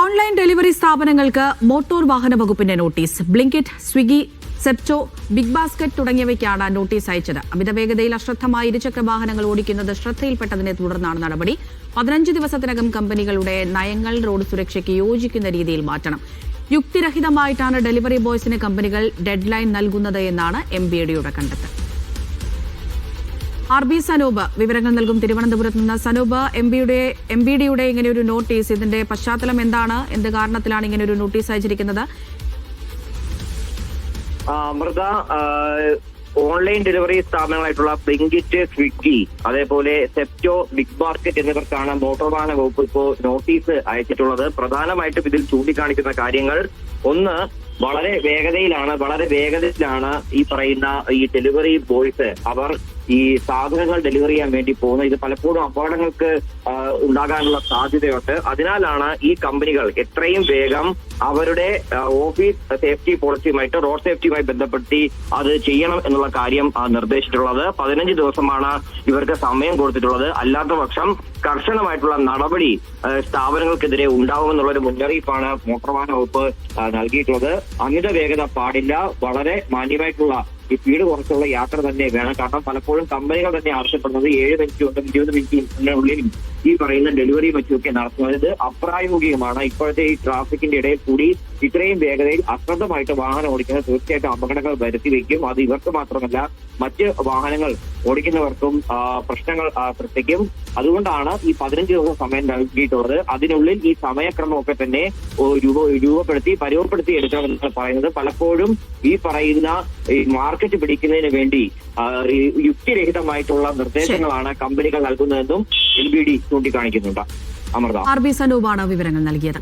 Online delivery സ്ഥാപനങ്ങൾക്ക് motor വാഹന വകുപ്പിന്റെ notice. Blinkit, Swiggy, Zepto, BigBasket തുടങ്ങിയവയ്ക്കാണ് നോട്ടീസ് അയച്ചത്. അമിതവേഗതയിൽ അശ്രദ്ധമായി ഇരുചക്ര വാഹനങ്ങൾ ഓടിക്കുന്നത് ശ്രദ്ധയിൽപ്പെട്ടതിനെ തുടർന്നാണ് നടപടി. 15 ദിവസത്തിനകം കമ്പനികളുടെ നയങ്ങൾ റോഡ് സുരക്ഷയ്ക്ക് യോജിക്കുന്ന രീതിയിൽ മാറ്റണം. യുക്തിരഹിതമായിട്ടാണ് ഡെലിവറി ബോയ്സിന് കമ്പനികൾ ഡെഡ് ലൈൻ നൽകുന്നത് എന്നാണ് MBDയുടെ കണ്ടെത്തൽ. RB സനൂപ് വിവരങ്ങൾ നൽകും തിരുവനന്തപുരത്ത് നിന്ന്. സനൂപ്, MBDയുടെ ഇങ്ങനെയൊരു നോട്ടീസ്, ഇതിന്റെ പശ്ചാത്തലം എന്താണ്? എന്ത് കാരണത്തിലാണ് ഇങ്ങനെയൊരു നോട്ടീസ് അയച്ചിരിക്കുന്നത്? അമൃത, ഓൺലൈൻ ഡെലിവറി സ്ഥാപനങ്ങളായിട്ടുള്ള ബ്ലിങ്കിറ്റ്, സ്വിഗ്ഗി, അതേപോലെ സെപ്റ്റോ, ബിഗ് ബാസ്ക്കറ്റ് എന്നിവർക്കാണ് മോട്ടോർ വാഹന വകുപ്പ് ഇപ്പോൾ നോട്ടീസ് അയച്ചിട്ടുള്ളത്. പ്രധാനമായിട്ടും ഇതിൽ ചൂണ്ടിക്കാണിക്കുന്ന കാര്യങ്ങൾ, ഒന്ന്, വളരെ വേഗതയിലാണ് ഈ പറയുന്ന ഈ ഡെലിവറി ബോയ്സ് അവർ ഈ സാധനങ്ങൾ ഡെലിവറി ചെയ്യാൻ വേണ്ടി പോകുന്നത്. ഇത് പലപ്പോഴും അപകടങ്ങൾക്ക് ഉണ്ടാകാനുള്ള സാധ്യതയുണ്ട്. അതിനാലാണ് ഈ കമ്പനികൾ എത്രയും വേഗം അവരുടെ ഓഫീസ് സേഫ്റ്റി പോളിസിയുമായിട്ട്, റോഡ് സേഫ്റ്റിയുമായി ബന്ധപ്പെടുത്തി അത് ചെയ്യണം എന്നുള്ള കാര്യം നിർദ്ദേശിച്ചിട്ടുള്ളത്. 15 ദിവസമാണ് ഇവർക്ക് സമയം കൊടുത്തിട്ടുള്ളത്. അല്ലാത്ത പക്ഷം കർശനമായിട്ടുള്ള നടപടി സ്ഥാപനങ്ങൾക്കെതിരെ ഉണ്ടാവുമെന്നുള്ളൊരു മുന്നറിയിപ്പാണ് മോട്ടോർ വാഹന വകുപ്പ് നൽകിയിട്ടുള്ളത്. അമിത വേഗത പാടില്ല, വളരെ മാന്യമായിട്ടുള്ള ഈ സ്പീഡ് കുറച്ചുള്ള യാത്ര തന്നെ വേണം. കാരണം പലപ്പോഴും കമ്പനികൾ തന്നെ ആവശ്യപ്പെടുന്നത് 7 മിനിറ്റ് കൊണ്ട് 20 മിനിറ്റിനുള്ളിൽ ഈ പറയുന്ന ഡെലിവറി മറ്റുമൊക്കെ നടത്തുന്നത് അപ്രായോഗികമാണ്. ഇപ്പോഴത്തെ ഈ ട്രാഫിക്കിന്റെ ഇടയിൽ കൂടി ഇത്രയും വേഗതയിൽ അശ്രദ്ധമായിട്ട് വാഹനം ഓടിക്കുന്നത് തീർച്ചയായിട്ടും അപകടങ്ങൾ വരുത്തി വയ്ക്കും. അത് ഇവർക്ക് മാത്രമല്ല, മറ്റ് വാഹനങ്ങൾ ഓടിക്കുന്നവർക്കും പ്രശ്നങ്ങൾ സൃഷ്ടിക്കും. അതുകൊണ്ടാണ് ഈ 15 ദിവസം സമയം നൽകിയിട്ടുള്ളത്. അതിനുള്ളിൽ ഈ സമയക്രമമൊക്കെ തന്നെ പരുവപ്പെടുത്തി എടുക്കണമെന്നാണ് പറയുന്നത്. പലപ്പോഴും ഈ പറയുന്ന മാർക്കറ്റ് പിടിക്കുന്നതിന് വേണ്ടി യുക്തിരഹിതമായിട്ടുള്ള നിർദ്ദേശങ്ങളാണ് കമ്പനികൾ നൽകുന്നതെന്നും MBD ചൂണ്ടിക്കാണിക്കുന്നുണ്ട്. അമൃത, RB സനൂപാണ് വിവരങ്ങൾ നൽകിയത്.